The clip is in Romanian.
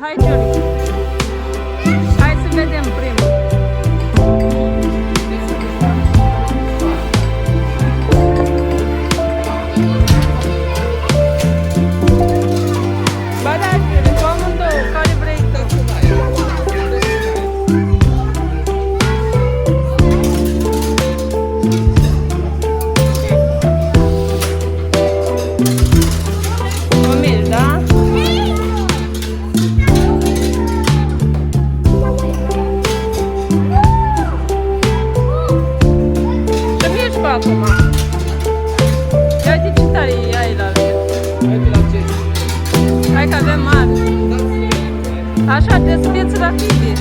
Hai, Giulie. Hai să vedem primul. Ba da, Giulie, cu amândouă. Care vrei tu? Umil, da? Acum. Ia uite ce tare e ai la Hai că avem mari. Așa, trebuie să fieți rapide.